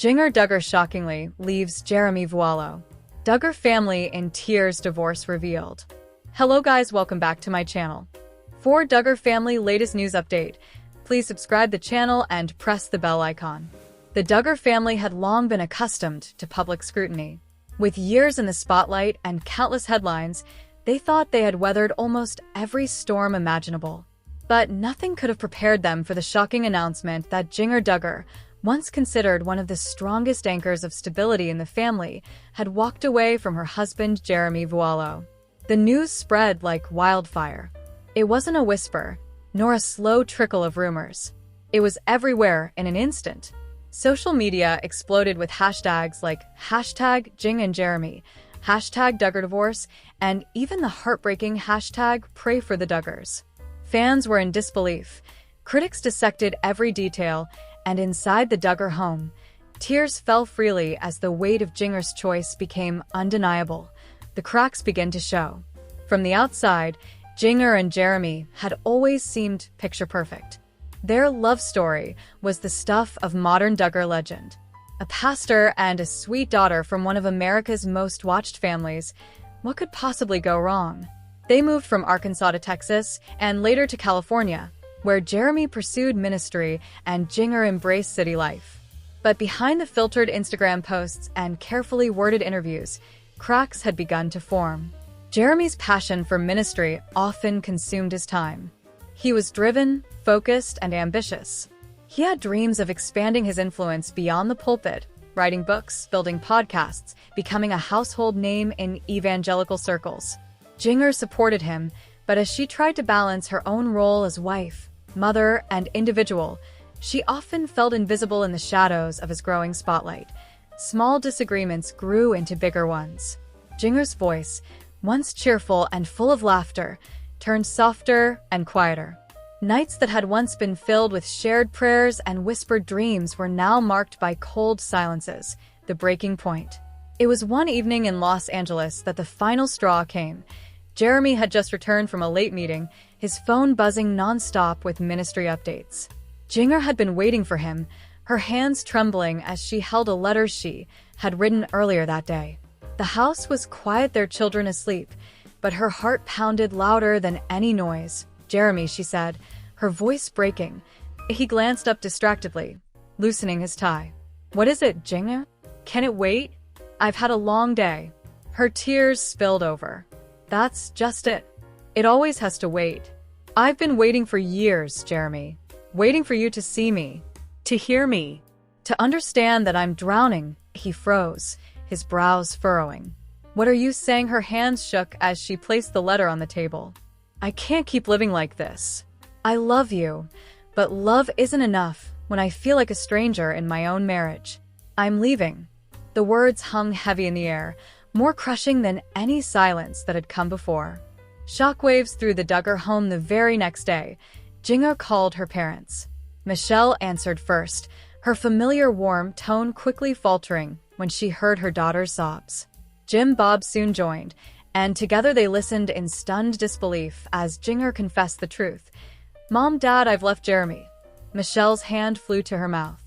Jinger Duggar shockingly leaves Jeremy Vuolo. Duggar family in tears, divorce revealed. Hello guys, welcome back to my channel. For Duggar family latest news update, please subscribe the channel and press the bell icon. The Duggar family had long been accustomed to public scrutiny. With years in the spotlight and countless headlines, they thought they had weathered almost every storm imaginable. But nothing could have prepared them for the shocking announcement that Jinger Duggar, once considered one of the strongest anchors of stability in the family, had walked away from her husband Jeremy Vuolo. The news spread like wildfire. It wasn't a whisper, nor a slow trickle of rumors. It was everywhere in an instant. Social media exploded with hashtags like #JingandJeremy, #DuggarDivorce, and even the heartbreaking #PrayForTheDuggars. Fans were in disbelief. Critics dissected every detail, and inside the Duggar home, tears fell freely as the weight of Jinger's choice became undeniable. The cracks began to show. From the outside, Jinger and Jeremy had always seemed picture-perfect. Their love story was the stuff of modern Duggar legend. A pastor and a sweet daughter from one of America's most watched families. What could possibly go wrong? They moved from Arkansas to Texas and later to California, where Jeremy pursued ministry and Jinger embraced city life. But behind the filtered Instagram posts and carefully worded interviews, cracks had begun to form. Jeremy's passion for ministry often consumed his time. He was driven, focused, and ambitious. He had dreams of expanding his influence beyond the pulpit, writing books, building podcasts, becoming a household name in evangelical circles. Jinger supported him, but as she tried to balance her own role as wife, mother, and individual, she often felt invisible in the shadows of his growing spotlight. Small disagreements grew into bigger ones. Jinger's voice, once cheerful and full of laughter, turned softer and quieter. Nights that had once been filled with shared prayers and whispered dreams were now marked by cold silences, the breaking point. It was one evening in Los Angeles that the final straw came. Jeremy had just returned from a late meeting, his phone buzzing nonstop with ministry updates. Jinger had been waiting for him, her hands trembling as she held a letter she had written earlier that day. The house was quiet, their children asleep, but her heart pounded louder than any noise. "Jeremy," she said, her voice breaking. He glanced up distractedly, loosening his tie. "What is it, Jinger? Can it wait? I've had a long day." Her tears spilled over. "That's just it. It always has to wait. I've been waiting for years, Jeremy. Waiting for you to see me, to hear me, to understand that I'm drowning." He froze, his brows furrowing. "What are you saying?" Her hands shook as she placed the letter on the table. "I can't keep living like this. I love you, but love isn't enough when I feel like a stranger in my own marriage. I'm leaving." The words hung heavy in the air, more crushing than any silence that had come before. Shockwaves through the Duggar home the very next day. Jinger called her parents. Michelle answered first, her familiar warm tone quickly faltering when she heard her daughter's sobs. Bob soon joined, and together they listened in stunned disbelief as Jinger confessed the truth. "Mom, Dad, I've left Jeremy." Michelle's hand flew to her mouth.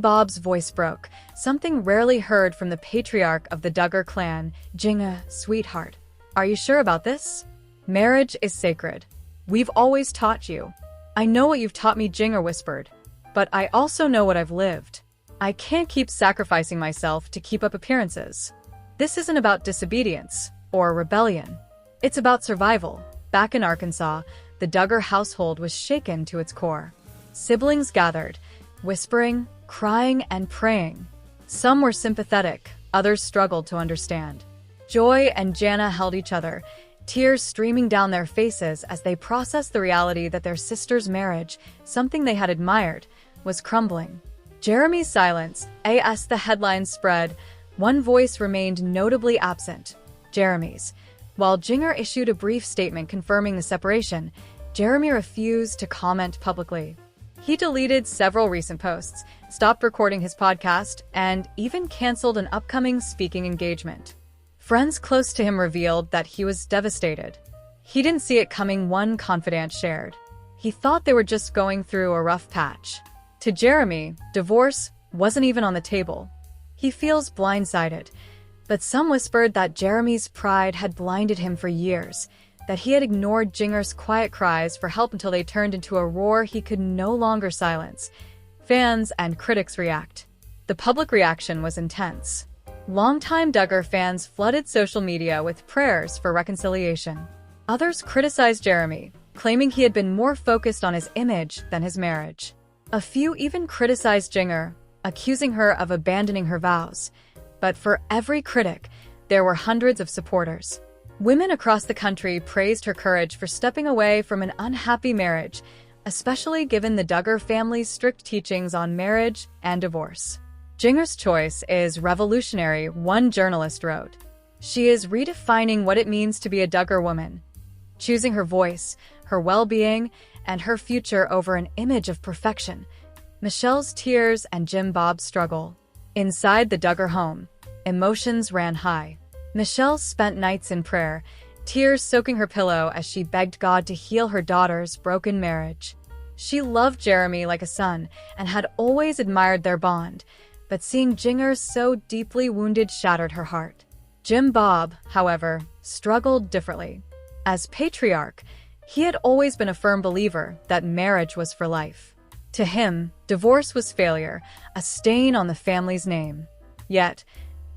Bob's voice broke, something rarely heard from the patriarch of the Duggar clan. "Jinger, sweetheart, are you sure about this? Marriage is sacred. We've always taught you." "I know what you've taught me," Jinger whispered, "but I also know what I've lived. I can't keep sacrificing myself to keep up appearances. This isn't about disobedience or rebellion. It's about survival." Back in Arkansas, the Duggar household was shaken to its core. Siblings gathered, whispering, crying, and praying. Some were sympathetic, others struggled to understand. Joy and Jana held each other, tears streaming down their faces as they processed the reality that their sister's marriage, something they had admired, was crumbling. Jeremy's silence, as the headlines spread, one voice remained notably absent, Jeremy's. While Jinger issued a brief statement confirming the separation, Jeremy refused to comment publicly. He deleted several recent posts, stopped recording his podcast, and even canceled an upcoming speaking engagement. Friends close to him revealed that he was devastated. He didn't see it coming, one confidant shared. He thought they were just going through a rough patch. To Jeremy, divorce wasn't even on the table. He feels blindsided, but some whispered that Jeremy's pride had blinded him for years, that he had ignored Jinger's quiet cries for help until they turned into a roar he could no longer silence. Fans and critics react. The public reaction was intense. Longtime Duggar fans flooded social media with prayers for reconciliation. Others criticized Jeremy, claiming he had been more focused on his image than his marriage. A few even criticized Jinger, accusing her of abandoning her vows. But for every critic, there were hundreds of supporters. Women across the country praised her courage for stepping away from an unhappy marriage, especially given the Duggar family's strict teachings on marriage and divorce. Jinger's choice is revolutionary, one journalist wrote. She is redefining what it means to be a Duggar woman, choosing her voice, her well-being, and her future over an image of perfection. Michelle's tears and Jim Bob's struggle. Inside the Duggar home, emotions ran high. Michelle spent nights in prayer, tears soaking her pillow as she begged God to heal her daughter's broken marriage. She loved Jeremy like a son and had always admired their bond, but seeing Jinger so deeply wounded shattered her heart. Jim Bob, however, struggled differently. As patriarch, he had always been a firm believer that marriage was for life. To him, divorce was failure, a stain on the family's name. Yet,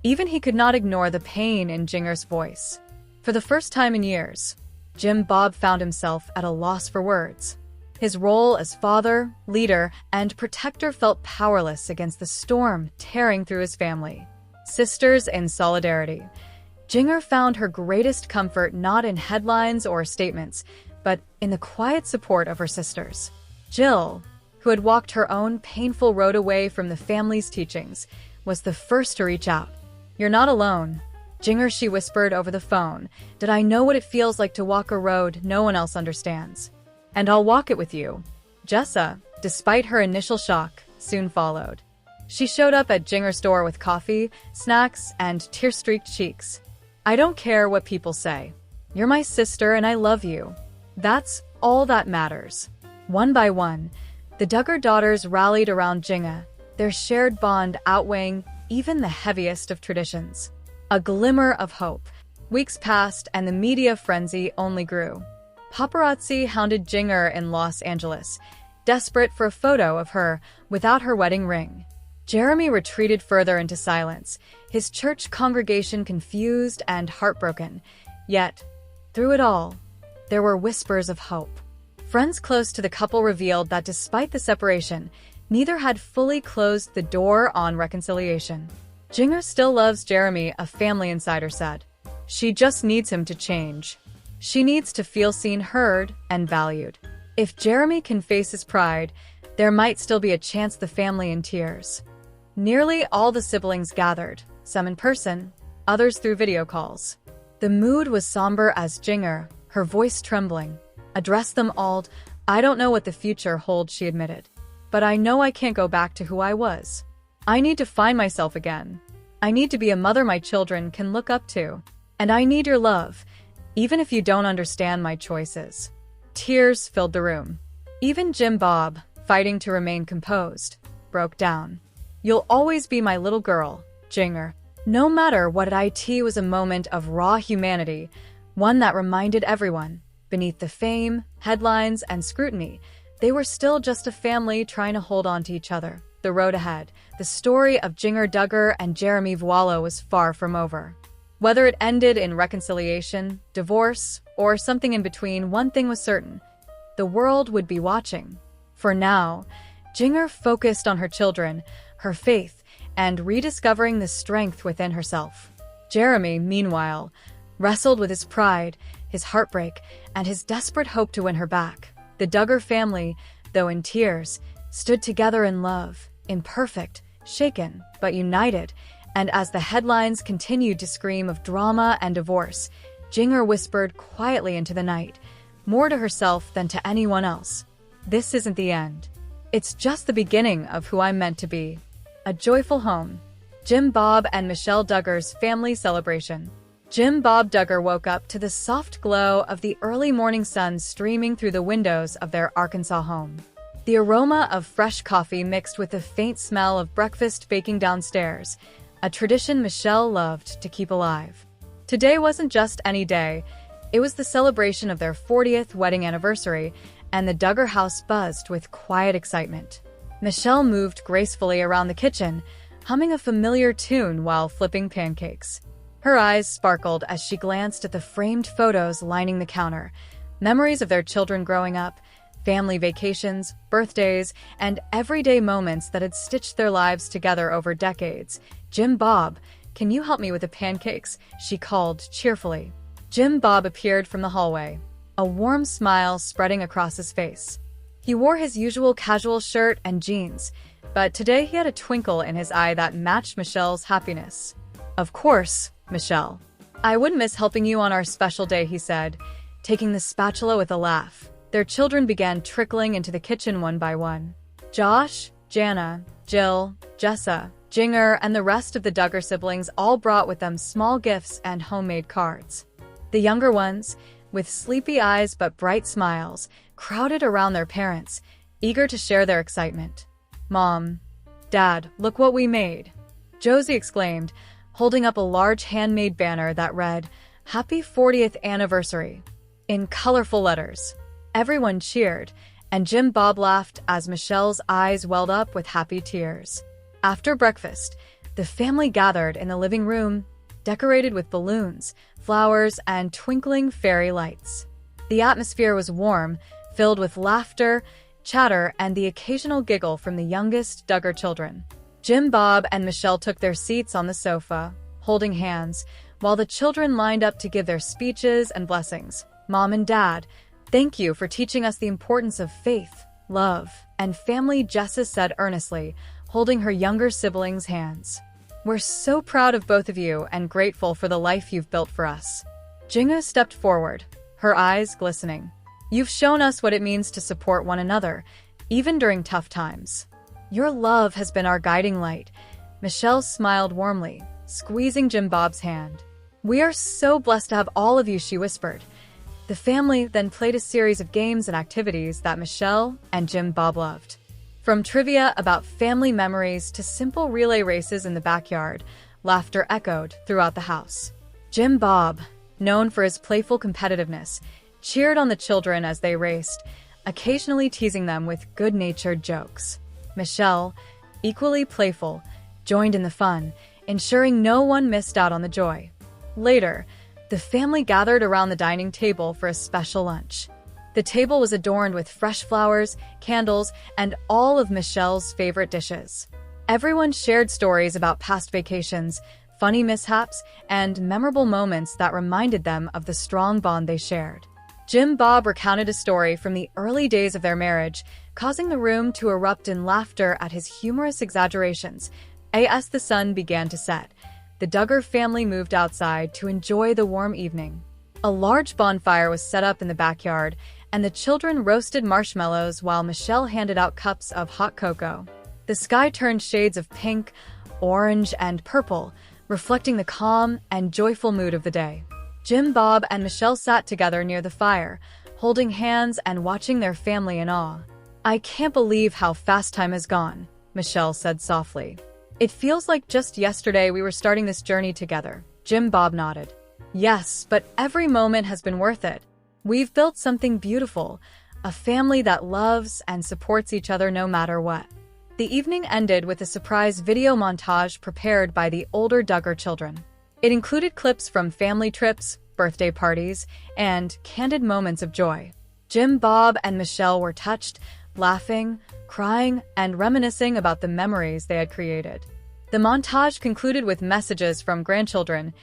even he could not ignore the pain in Jinger's voice. For the first time in years, Jim Bob found himself at a loss for words. His role as father, leader, and protector felt powerless against the storm tearing through his family. Sisters in solidarity. Jinger found her greatest comfort not in headlines or statements, but in the quiet support of her sisters. Jill, who had walked her own painful road away from the family's teachings, was the first to reach out. "You're not alone, Jinger," she whispered over the phone. "Did I know what it feels like to walk a road no one else understands? And I'll walk it with you." Jessa, despite her initial shock, soon followed. She showed up at Jinger's door with coffee, snacks, and tear-streaked cheeks. "I don't care what people say. You're my sister and I love you. That's all that matters." One by one, the Duggar daughters rallied around Jinger, their shared bond outweighing even the heaviest of traditions. A glimmer of hope. Weeks passed and the media frenzy only grew. Paparazzi hounded Jinger in Los Angeles, desperate for a photo of her without her wedding ring. Jeremy retreated further into silence, his church congregation confused and heartbroken. Yet, through it all, there were whispers of hope. Friends close to the couple revealed that despite the separation, neither had fully closed the door on reconciliation. Jinger still loves Jeremy, a family insider said. She just needs him to change. She needs to feel seen, heard, and valued. If Jeremy can face his pride, there might still be a chance. The family in tears. Nearly all the siblings gathered, some in person, others through video calls. The mood was somber as Jinger, her voice trembling, addressed them all. "I don't know what the future holds," she admitted. "But I know I can't go back to who I was. I need to find myself again. I need to be a mother my children can look up to. And I need your love, even if you don't understand my choices." Tears filled the room. Even Jim Bob, fighting to remain composed, broke down. "You'll always be my little girl, Jinger." No matter what, it was a moment of raw humanity, one that reminded everyone, beneath the fame, headlines, and scrutiny, they were still just a family trying to hold on to each other. The road ahead, the story of Jinger Duggar and Jeremy Vuolo was far from over. Whether it ended in reconciliation, divorce, or something in between, one thing was certain: the world would be watching. For now, Jinger focused on her children, her faith, and rediscovering the strength within herself. Jeremy, meanwhile, wrestled with his pride, his heartbreak, and his desperate hope to win her back. The Duggar family, though in tears, stood together in love, imperfect, shaken, but united, and as the headlines continued to scream of drama and divorce, Jinger whispered quietly into the night, more to herself than to anyone else. "This isn't the end. It's just the beginning of who I'm meant to be." A joyful home. Jim Bob and Michelle Duggar's family celebration. Jim Bob Duggar woke up to the soft glow of the early morning sun streaming through the windows of their Arkansas home. The aroma of fresh coffee mixed with the faint smell of breakfast baking downstairs, a tradition Michelle loved to keep alive. Today wasn't just any day, it was the celebration of their 40th wedding anniversary, and the Duggar house buzzed with quiet excitement. Michelle moved gracefully around the kitchen, humming a familiar tune while flipping pancakes. Her eyes sparkled as she glanced at the framed photos lining the counter, memories of their children growing up, family vacations, birthdays, and everyday moments that had stitched their lives together over decades. "Jim Bob, can you help me with the pancakes?" she called cheerfully. Jim Bob appeared from the hallway, a warm smile spreading across his face. He wore his usual casual shirt and jeans, but today he had a twinkle in his eye that matched Michelle's happiness. "Of course, Michelle. I wouldn't miss helping you on our special day," he said, taking the spatula with a laugh. Their children began trickling into the kitchen one by one. Josh, Jana, Jill, Jessa, Jinger, and the rest of the Duggar siblings all brought with them small gifts and homemade cards. The younger ones, with sleepy eyes but bright smiles, crowded around their parents, eager to share their excitement. "Mom, Dad, look what we made!" Josie exclaimed, holding up a large handmade banner that read, "Happy 40th Anniversary," in colorful letters. Everyone cheered, and Jim Bob laughed as Michelle's eyes welled up with happy tears. After breakfast, the family gathered in the living room, decorated with balloons, flowers, and twinkling fairy lights. The atmosphere was warm, filled with laughter, chatter, and the occasional giggle from the youngest Duggar children. Jim Bob and Michelle took their seats on the sofa, holding hands, while the children lined up to give their speeches and blessings. "Mom and Dad, thank you for teaching us the importance of faith, love, and family," Jessa said earnestly, holding her younger siblings' hands. "We're so proud of both of you and grateful for the life you've built for us." Jinga stepped forward, her eyes glistening. "You've shown us what it means to support one another, even during tough times. Your love has been our guiding light." Michelle smiled warmly, squeezing Jim Bob's hand. "We are so blessed to have all of you," she whispered. The family then played a series of games and activities that Michelle and Jim Bob loved. From trivia about family memories to simple relay races in the backyard, laughter echoed throughout the house. Jim Bob, known for his playful competitiveness, cheered on the children as they raced, occasionally teasing them with good-natured jokes. Michelle, equally playful, joined in the fun, ensuring no one missed out on the joy. Later, the family gathered around the dining table for a special lunch. The table was adorned with fresh flowers, candles, and all of Michelle's favorite dishes. Everyone shared stories about past vacations, funny mishaps, and memorable moments that reminded them of the strong bond they shared. Jim Bob recounted a story from the early days of their marriage, causing the room to erupt in laughter at his humorous exaggerations. As the sun began to set, the Duggar family moved outside to enjoy the warm evening. A large bonfire was set up in the backyard, and the children roasted marshmallows while Michelle handed out cups of hot cocoa. The sky turned shades of pink, orange, and purple, reflecting the calm and joyful mood of the day. Jim Bob and Michelle sat together near the fire, holding hands and watching their family in awe. "I can't believe how fast time has gone," Michelle said softly. "It feels like just yesterday we were starting this journey together." Jim Bob nodded. "Yes, but every moment has been worth it. We've built something beautiful, a family that loves and supports each other no matter what." The evening ended with a surprise video montage prepared by the older Duggar children. It included clips from family trips, birthday parties, and candid moments of joy. Jim Bob and Michelle were touched, laughing, crying, and reminiscing about the memories they had created. The montage concluded with messages from grandchildren,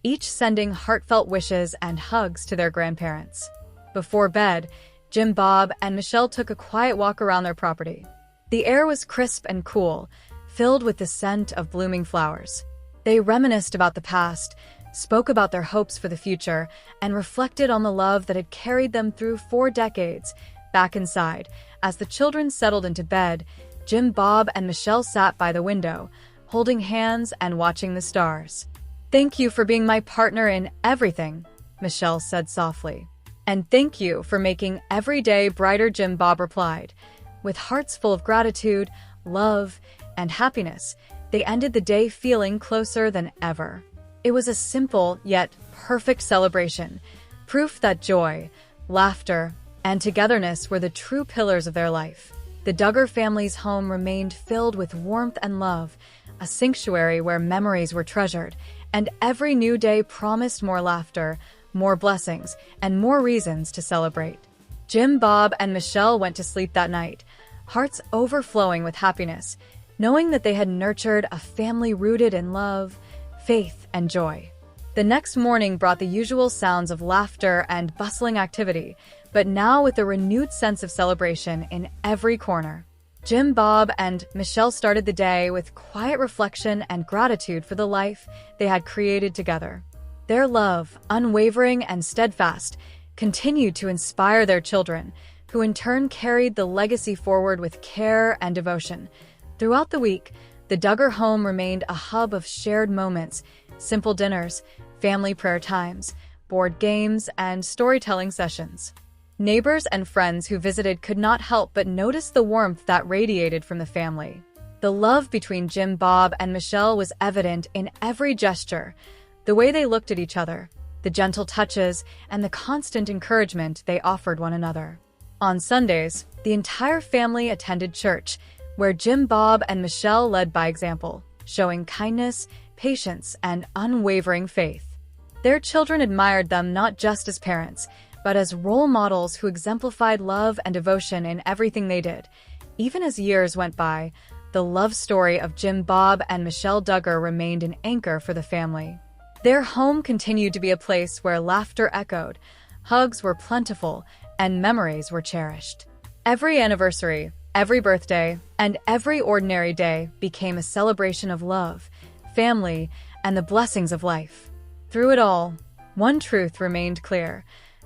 each sending heartfelt wishes and hugs to their grandparents. Before bed, Jim Bob and Michelle took a quiet walk around their property. The air was crisp and cool, filled with the scent of blooming flowers. They reminisced about the past, spoke about their hopes for the future, and reflected on the love that had carried them through 4 decades. Back inside, as the children settled into bed, Jim Bob and Michelle sat by the window, holding hands and watching the stars. "Thank you for being my partner in everything," Michelle said softly. "And thank you for making every day brighter," Jim Bob replied, With hearts full of gratitude, love, and happiness, they ended the day feeling closer than ever. It was a simple yet perfect celebration, proof that joy, laughter, and togetherness were the true pillars of their life. The Duggar family's home remained filled with warmth and love, a sanctuary where memories were treasured, and every new day promised more laughter, more blessings, and more reasons to celebrate. Jim, Bob, and Michelle went to sleep that night, hearts overflowing with happiness, knowing that they had nurtured a family rooted in love, faith, and joy. The next morning brought the usual sounds of laughter and bustling activity, but now with a renewed sense of celebration in every corner. Jim, Bob, and Michelle started the day with quiet reflection and gratitude for the life they had created together. Their love, unwavering and steadfast, continued to inspire their children, who in turn carried the legacy forward with care and devotion. Throughout the week, the Duggar home remained a hub of shared moments, simple dinners, family prayer times, board games, and storytelling sessions. Neighbors and friends who visited could not help but notice the warmth that radiated from the family. The love between Jim, Bob, and Michelle was evident in every gesture, the way they looked at each other, the gentle touches, and the constant encouragement they offered one another. On Sundays, the entire family attended church, where Jim, Bob, and Michelle led by example, showing kindness, patience, and unwavering faith. Their children admired them not just as parents, but as role models who exemplified love and devotion in everything they did. Even as years went by, the love story of Jim, Bob, and Michelle Duggar remained an anchor for the family. Their home continued to be a place where laughter echoed, hugs were plentiful, and memories were cherished. Every anniversary, every birthday, and every ordinary day became a celebration of love, family, and the blessings of life. Through it all, one truth remained clear.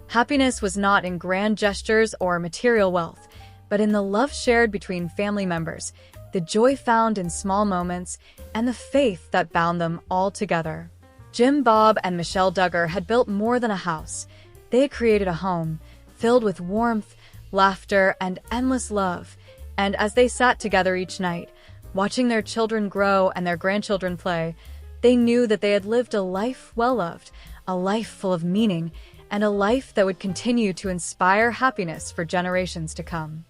Happiness was not in grand gestures or material wealth, but in the love shared between family members, the joy found in small moments, and the faith that bound them all together. Jim, Bob, and Michelle Duggar had built more than a house. They had created a home filled with warmth, laughter, and endless love. And as they sat together each night, watching their children grow and their grandchildren play, they knew that they had lived a life well-loved, a life full of meaning, and a life that would continue to inspire happiness for generations to come.